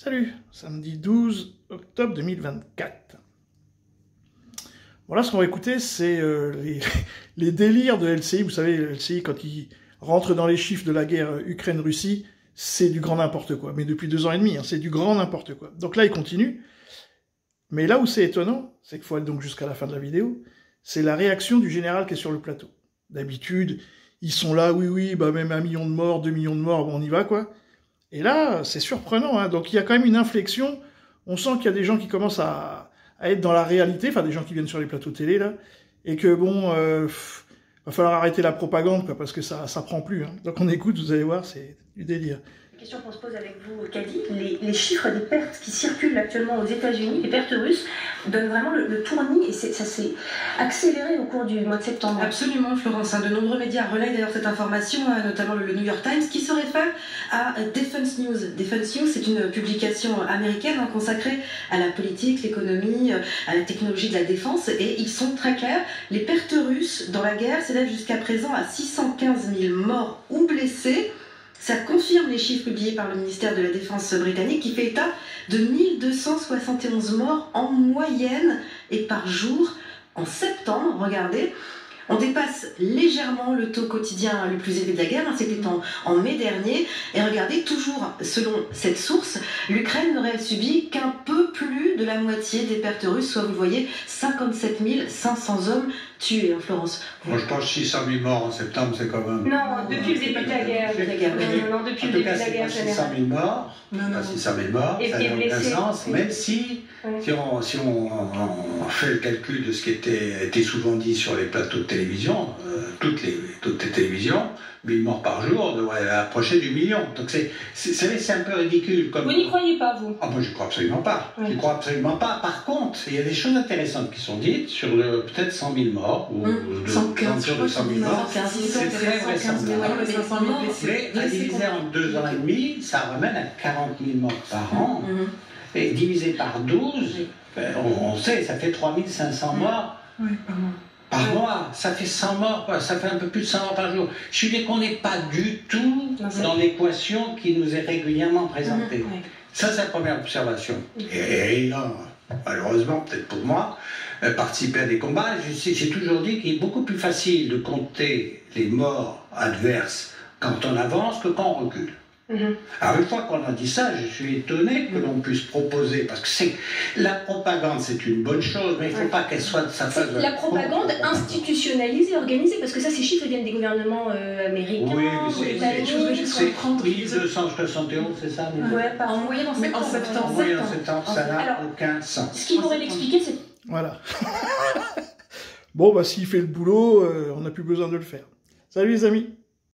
Salut, samedi 12 octobre 2024. Bon là, ce qu'on va écouter, c'est les délires de LCI. Vous savez, LCI, quand il rentre dans les chiffres de la guerre Ukraine-Russie, c'est du grand n'importe quoi. Mais depuis 2 ans et demi, hein, c'est du grand n'importe quoi. Donc là, il continue. Mais là où c'est étonnant, c'est qu'il faut aller donc jusqu'à la fin de la vidéo, c'est la réaction du général qui est sur le plateau. D'habitude, ils sont là, oui, bah même 1 million de morts, 2 millions de morts, bon, on y va, quoi. Et là, c'est surprenant, hein. Donc il y a quand même une inflexion. On sent qu'il y a des gens qui commencent à être dans la réalité, enfin des gens qui viennent sur les plateaux télé, là, et que bon, va falloir arrêter la propagande, quoi, parce que ça prend plus, hein. Donc on écoute, vous allez voir, c'est du délire. Question qu'on se pose avec vous, Kadi, les chiffres des pertes qui circulent actuellement aux États-Unis, les pertes russes, donnent vraiment le tournis et ça s'est accéléré au cours du mois de septembre. Absolument, Florence. De nombreux médias relaient d'ailleurs cette information, notamment le New York Times, qui se réfère à Defense News. Defense News, c'est une publication américaine consacrée à la politique, l'économie, à la technologie de la défense, et ils sont très clairs. Les pertes russes dans la guerre s'élèvent jusqu'à présent à 615 000 morts ou blessés. Ça confirme les chiffres publiés par le ministère de la Défense britannique qui fait état de 1271 morts en moyenne et par jour en septembre. Regardez, on dépasse légèrement le taux quotidien le plus élevé de la guerre, c'était en mai dernier. Et regardez, toujours selon cette source, l'Ukraine n'aurait subi qu'un peu plus de la moitié des pertes russes, soit vous le voyez, 57 500 hommes tués, Florence. Moi je pense 600 000 morts en septembre, c'est quand même... Non, depuis le début de la guerre. Non, depuis le début de la guerre. 600 000 morts, pas 600 000 morts, ça n'a aucun sens, même si on fait le calcul de ce qui était souvent dit sur les plateaux de télévision, toutes les télévisions, 1000 morts par jour, devrait approcher du million. Donc c'est un peu ridicule. Comme... Vous n'y croyez pas, vous? Ah, moi, je ne crois absolument pas. Je crois absolument pas. Par contre, il y a des choses intéressantes qui sont dites sur peut-être 100 000 morts, ou de 100 000 morts. C'est très vraisemblable. Mais à diviser en 2 ans et demi, ça ramène à 40 000 morts par an. Et divisé par 12, on sait, ça fait 3500 morts. Par mois, ça fait 100 morts, ça fait un peu plus de 100 morts par jour. Je suis dit qu'on n'est pas du tout dans l'équation qui nous est régulièrement présentée. Ça, c'est la première observation. Et là, malheureusement, peut-être pour moi, participer à des combats, j'ai toujours dit qu'il est beaucoup plus facile de compter les morts adverses quand on avance que quand on recule. Alors une fois qu'on a dit ça, je suis étonné que l'on puisse proposer, parce que la propagande c'est une bonne chose, mais il ne faut pas qu'elle soit de sa phase. La propagande institutionnalisée, organisée, parce que ça, ces chiffres viennent des gouvernements américains, britanniques. C'est 1271, c'est ça? En moyenne en septembre. En moyenne en septembre, ça n'a aucun sens. Ce qui pourrait l'expliquer, c'est... Voilà. Bon, bah s'il fait le boulot, on n'a plus besoin de le faire. Salut les amis.